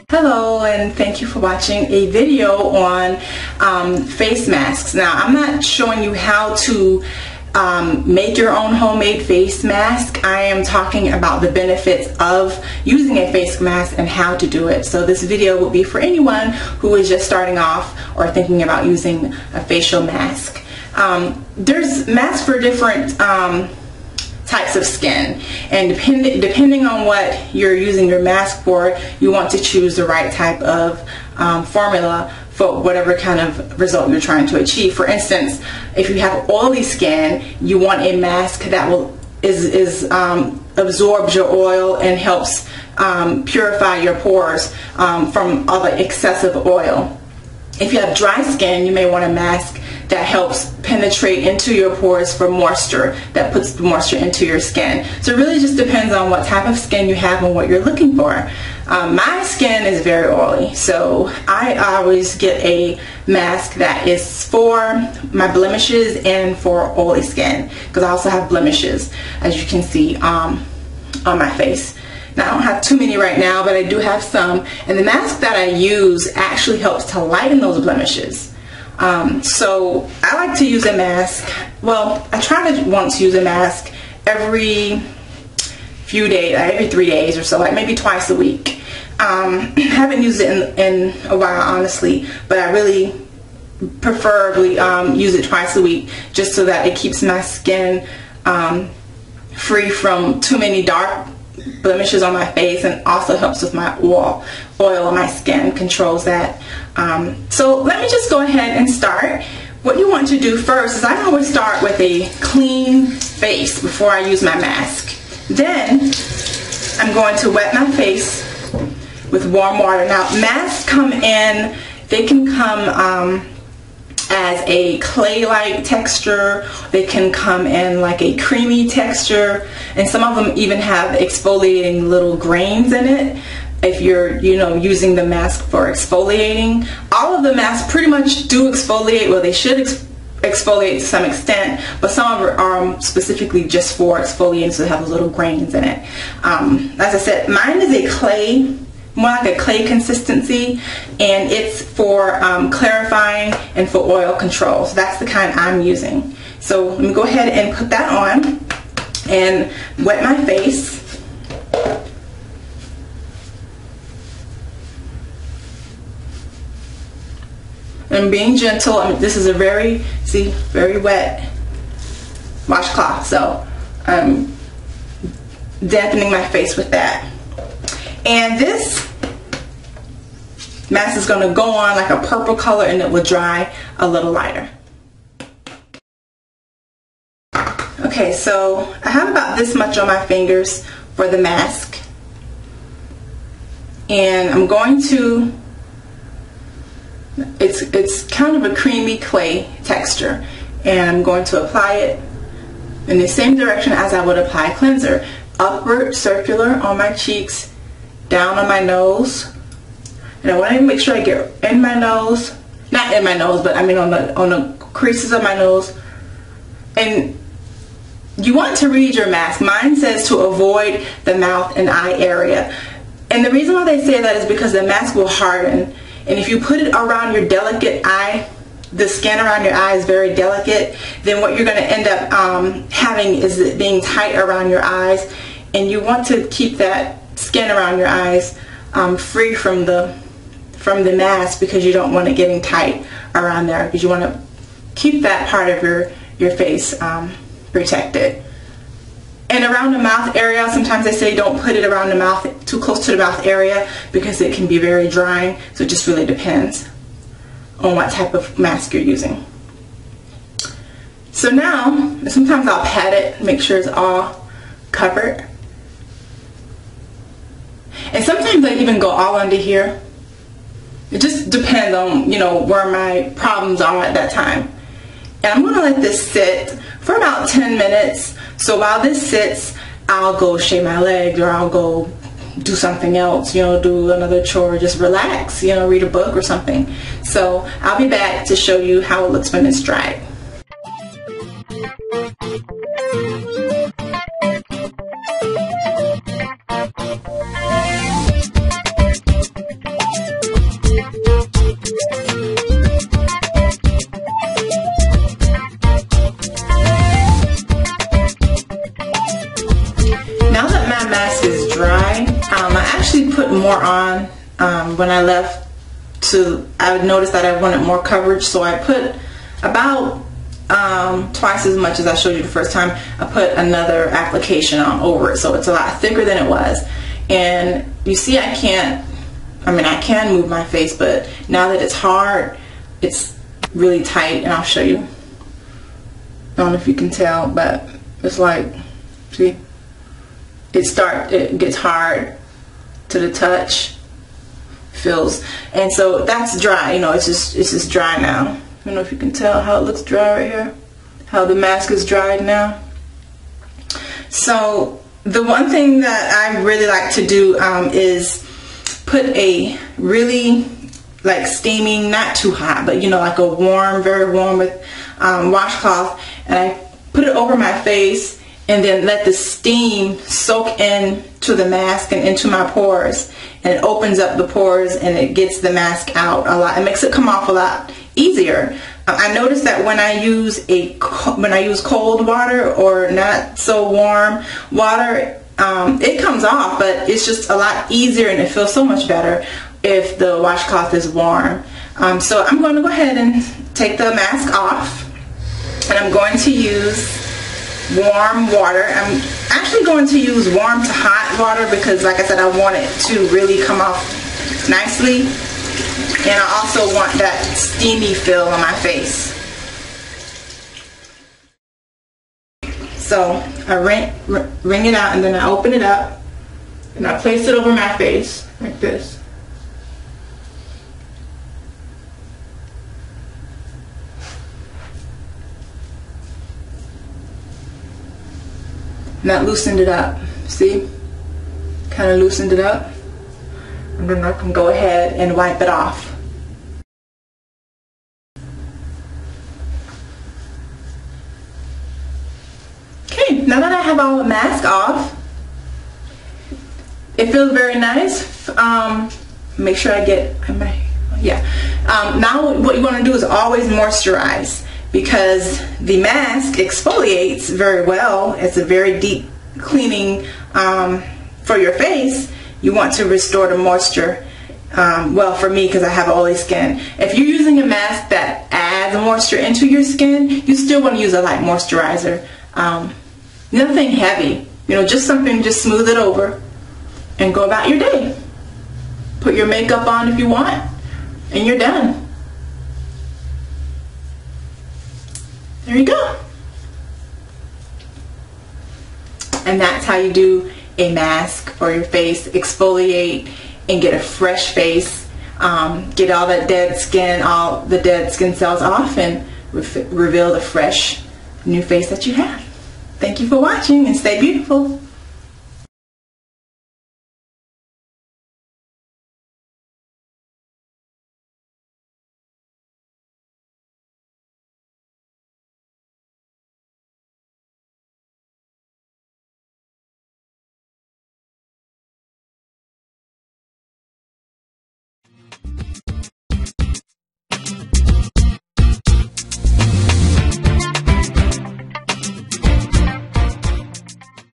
Hello, and thank you for watching a video on face masks. Now, I'm not showing you how to make your own homemade face mask. I am talking about the benefits of using a face mask and how to do it. So this video will be for anyone who is just starting off or thinking about using a facial mask. There's masks for different types of skin, and depending on what you're using your mask for, you want to choose the right type of formula for whatever kind of result you're trying to achieve. For instance, if you have oily skin, you want a mask that will absorbs your oil and helps purify your pores from all the excessive oil. If you have dry skin, you may want a mask that helps penetrate into your pores for moisture, that puts the moisture into your skin. So it really just depends on what type of skin you have and what you're looking for. My skin is very oily, so I always get a mask that is for my blemishes and for oily skin, because I also have blemishes, as you can see on my face. Now, I don't have too many right now, but I do have some, and the mask that I use actually helps to lighten those blemishes. So I like to use a mask, well, I try to want to use a mask every few days, every 3 days or so, like maybe twice a week. I haven't used it in a while, honestly, but I really preferably use it twice a week, just so that it keeps my skin free from too many dark blemishes on my face, and also helps with my oil on my skin, controls that. So let me just go ahead and start. What you want to do first is I always start with a clean face before I use my mask. Then I'm going to wet my face with warm water. Now, masks come in, they can come as a clay-like texture, they can come in like a creamy texture, and some of them even have exfoliating little grains in it if you're using the mask for exfoliating. All of the masks pretty much do exfoliate, well, they should exfoliate to some extent, but some of them are specifically just for exfoliating, so they have little grains in it. As I said, mine is a clay, more like a clay consistency, and it's for clarifying and for oil control. So that's the kind I'm using. So let me go ahead and put that on and wet my face. I'm being gentle. I mean, this is a very wet washcloth, so I'm dampening my face with that. And this mask is going to go on like a purple color, and it will dry a little lighter. Okay, so I have about this much on my fingers for the mask, and I'm going to, it's kind of a creamy clay texture, and I'm going to apply it in the same direction as I would apply cleanser. Upward, circular on my cheeks, down on my nose, and I want to make sure I get in my nose, not in my nose, but I mean on the creases of my nose. And you want to read your mask. Mine says to avoid the mouth and eye area, and the reason why they say that is because the mask will harden, and if you put it around your delicate eye, the skin around your eye is very delicate, then what you're going to end up having is it being tight around your eyes, and you want to keep that skin around your eyes free from the mask, because you don't want it getting tight around there, because you want to keep that part of your face protected. And around the mouth area, sometimes they say don't put it around the mouth, too close to the mouth area, because it can be very drying. So it just really depends on what type of mask you're using. So now, sometimes I'll pat it, make sure it's all covered. And sometimes I even go all under here. It just depends on, where my problems are at that time. And I'm going to let this sit for about 10 minutes. So while this sits, I'll go shave my legs, or I'll go do something else, do another chore, just relax, read a book or something. So I'll be back to show you how it looks when it's dried. more on when I left. I noticed that I wanted more coverage, so I put about twice as much as I showed you the first time. I put another application on over it, so it's a lot thicker than it was. And you see, I can move my face, but now that it's hard, it's really tight. And I'll show you. I don't know if you can tell, but it's like, see, it gets hard to the touch, and so that's dry. You know, it's just dry now. I don't know if you can tell how it looks dry right here, how the mask is dried now. So the one thing that I really like to do is put a really like steaming, not too hot, but you know, like a warm, very warm with washcloth, and I put it over my face and then let the steam soak in to the mask and into my pores, and it opens up the pores and it gets the mask out a lot. It makes it come off a lot easier. I noticed that when I use cold water or not so warm water, it comes off, but it's just a lot easier and it feels so much better if the washcloth is warm. So I'm going to go ahead and take the mask off, and I'm going to use warm water. I'm actually going to use warm to hot water because, like I said, I want it to really come off nicely, and I also want that steamy feel on my face. So I wring it out, and then I open it up and I place it over my face like this. And that loosened it up. See? Kind of loosened it up. And then I can go ahead and wipe it off. Okay, now that I have all the mask off, it feels very nice. Make sure I get, now what you want to do is always moisturize, because the mask exfoliates very well. It's a very deep cleaning for your face. You want to restore the moisture. Well, for me, because I have oily skin. If you're using a mask that adds moisture into your skin, you still want to use a light moisturizer. Nothing heavy. You know, just something, just smooth it over and go about your day. Put your makeup on if you want, and you're done. There you go. And that's how you do a mask for your face. Exfoliate and get a fresh face. Get all that dead skin, all the dead skin cells off, and reveal the fresh new face that you have. Thank you for watching, and stay beautiful.